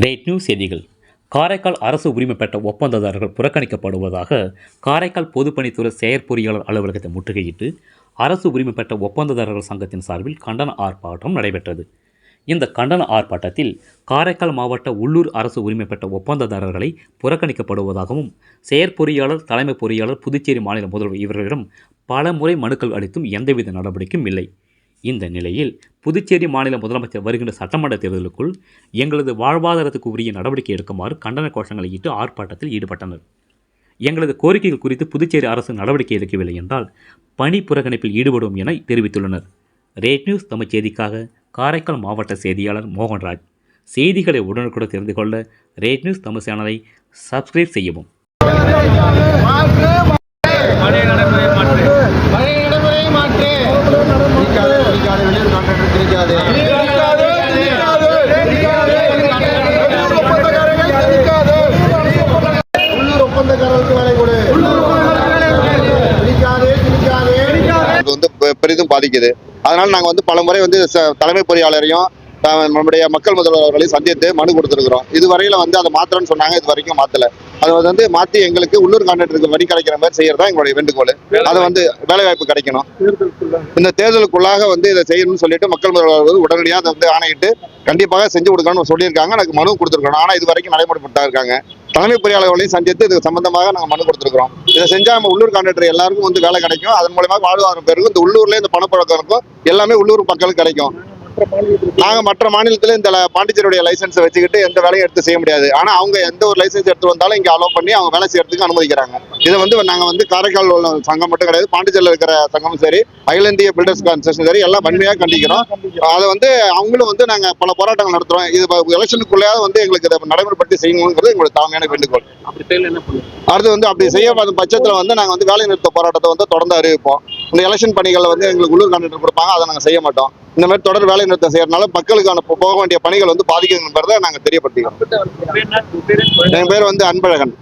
Rate news செய்திகள். காரைக்கால் அரசு உரிமை பெற்ற ஒப்பந்ததாரர்கள் புறக்கணிக்கப்படுவதாக காரைக்கால் பொதுப்பணித்துறை செயற்பொறியாளர் அலுவலகத்தை முற்றுகையிட்டு அரசு உரிமை பெற்ற ஒப்பந்ததாரர்கள் சங்கத்தின் சார்பில் கண்டன ஆர்ப்பாட்டம் நடைபெற்றது. இந்த கண்டன ஆர்ப்பாட்டத்தில் காரைக்கால் மாவட்ட உள்ளூர் அரசு உரிமை பெற்ற ஒப்பந்ததாரர்களை புறக்கணிக்கப்படுவதாகவும், செயற்பொறியாளர், தலைமை பொறியாளர், புதுச்சேரி மாநில முதல்வர் இவர்களிடம் பல முறை மனுக்கள் அளித்தும் எந்தவித நடவடிக்கையும் இல்லை. இந்த நிலையில் புதுச்சேரி மாநில முதலமைச்சர் வருகின்ற சட்டமன்ற தேர்தலுக்குள் எங்களது வாழ்வாதாரத்துக்கு உரிய நடவடிக்கை எடுக்குமாறு கண்டன கோஷங்களை இட்டு ஆர்ப்பாட்டத்தில் ஈடுபட்டனர். எங்களது கோரிக்கைகள் குறித்து புதுச்சேரி அரசு நடவடிக்கை எடுக்கவில்லை என்றால் பணி புறக்கணிப்பில் ஈடுபடும் என தெரிவித்துள்ளனர். ரேட் நியூஸ் தமிழ் செய்திக்காக காரைக்கால் மாவட்ட செய்தியாளர் மோகன்ராஜ். செய்திகளை உடனுக்குடன் தெரிந்து கொள்ள ரேட் நியூஸ் தமிழ் சேனலை சப்ஸ்கிரைப் செய்யவும். பெரிதும் பாதிக்குது. அதனால நாங்க பல முறை தலைமை பொறியாளரையும் நம்முடைய மக்கள் முதல்வர்களையும் சந்தித்து மனு கொடுத்துருக்கிறோம். இதுவரையில அதை மாத்திரன்னு சொன்னாங்க. இது வரைக்கும் மாத்தல. அது மாத்தி எங்களுக்கு உள்ளூர் கான்ட்ராக்டருக்கு வரி கிடைக்கிற மாதிரி செய்யறதா எங்களுடைய வேண்டுகோள். அது வேலை வாய்ப்பு கிடைக்கணும். இந்த தேர்தலுக்குள்ளாக இதை செய்யணும்னு சொல்லிட்டு மக்கள் முதல்வர்கள் உடனடியாக ஆணையிட்டு கண்டிப்பாக செஞ்சு கொடுக்கணும்னு சொல்லியிருக்காங்க. எனக்கு மனு கொடுத்துருக்கோம். ஆனா இது வரைக்கும் நடைமுறைப்பட்டா இருக்காங்க. தலைமை பொறியாளர்களையும் சந்தித்து இது சம்பந்தமாக நாங்கள் மனு கொடுத்துருக்கிறோம். இதை செஞ்சா நம்ம உள்ளூர் கான்ட்ராக்டர் எல்லாருக்கும் வேலை கிடைக்கும். அதன் மூலமாக வாழ்வாதாரம் பெருகும். இந்த உள்ளூர்ல இந்த பணப்பழக்கம் இருக்கும். எல்லாமே உள்ளூர் மக்களுக்கு கிடைக்கும். நாங்க மற்ற மாநிலத்துல இந்த பாண்டிச்சேரியுடைய லைசன்ஸ் வச்சுக்கிட்டு எந்த வேலையும் எடுத்து செய்ய முடியாது. ஆனா அவங்க எந்த ஒரு லைசன்ஸ் எடுத்து வந்தாலும் இங்க அலோவ் பண்ணி அவங்க வேலை செய்யறதுக்கு அனுமதிக்கிறாங்க. இதை நாங்க காரைக்கால் உள்ள சங்கம் மட்டும் கிடையாது, பாண்டிச்சேரியில் இருக்கிற சங்கமும் சரி, அகில இந்திய பில்டர்ஸ் கான்செஷன் சரி, எல்லாம் வன்மையாக கண்டிக்கிறோம். அதை அவங்களும் நாங்க பல போராட்டங்கள் நடத்துறோம். இது எலெக்ஷனுக்குள்ளேயாவது எங்களுக்கு இதை நடைமுறைப்படுத்தி செய்யணுங்கிறது எங்களுடைய தாழ்மையான வேண்டுகோள். அடுத்து அப்படி செய்ய பட்சத்தில் நாங்க வேலை நிறுத்த போராட்டத்தை தொடர்ந்து அறிவிப்போம். இந்த எலெக்ஷன் பணிகளை எங்களுக்கு உள்ளூர் கான்ட்ராக்டர் கொடுப்பாங்க. அதை நாங்க செய்ய மாட்டோம். இந்த மாதிரி தொடர் வேலை நிறுத்தம் செய்யறதுனால மக்களுக்கான போக வேண்டிய பணிகள் பாதிக்குங்கிறத நாங்க தெரியப்படுத்திக்கிறோம். என் பேர் அன்பழகன்.